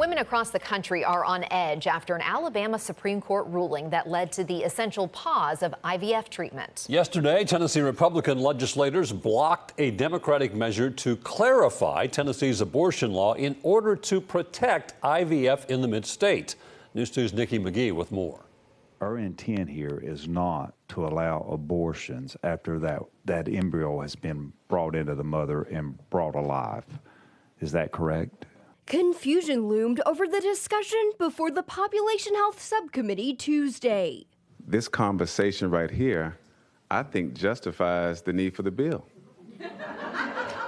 Women across the country are on edge after an Alabama Supreme Court ruling that led to the essential pause of IVF treatment. Yesterday, Tennessee Republican legislators blocked a Democratic measure to clarify Tennessee's abortion law in order to protect IVF in the mid-state. News 2's Nikki McGee with more. Our intent here is not to allow abortions after that embryo has been brought into the mother and brought alive. Is that correct? Confusion loomed over the discussion before the Population Health Subcommittee Tuesday. This conversation right here, I think, justifies the need for the bill.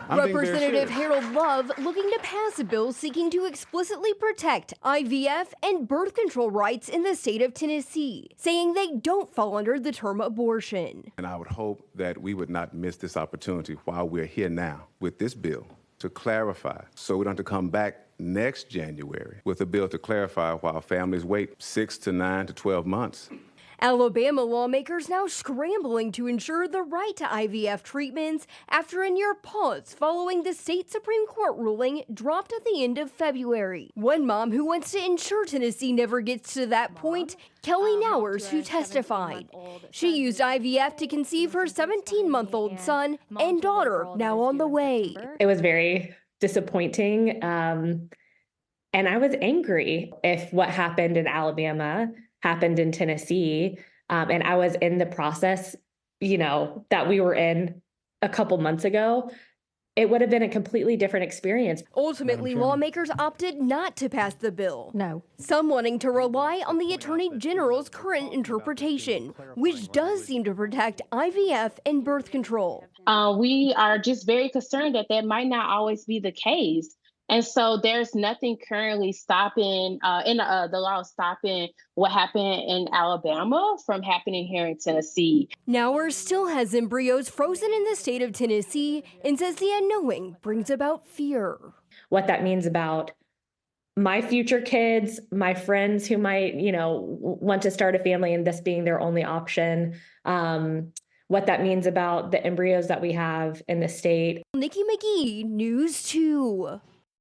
Representative Harold Love looking to pass a bill seeking to explicitly protect IVF and birth control rights in the state of Tennessee, saying they don't fall under the term abortion. And I would hope that we would not miss this opportunity while we're here now with this bill to clarify, so we don't have to come back next January with a bill to clarify while families wait 6 to 9 to 12 months. Alabama lawmakers now scrambling to ensure the right to IVF treatments after a near pause following the state Supreme Court ruling dropped at the end of February. One mom who wants to ensure Tennessee never gets to that point, Kelly Nowers, who testified. She used IVF to conceive her 17-month-old son and daughter, now on the way. It was very disappointing, and I was angry if what happened in Alabama happened in Tennessee, and I was in the process, that we were in a couple months ago. It would have been a completely different experience. Ultimately, lawmakers opted not to pass the bill. No. Some wanting to rely on the Attorney General's current interpretation, which does seem to protect IVF and birth control. We are just very concerned that might not always be the case. And so there's nothing currently stopping the law stopping what happened in Alabama from happening here in Tennessee. Nowers still has embryos frozen in the state of Tennessee and says the unknowing brings about fear. What that means about my future kids, my friends who might, want to start a family and this being their only option. What that means about the embryos that we have in the state. Nikki McGee, News 2.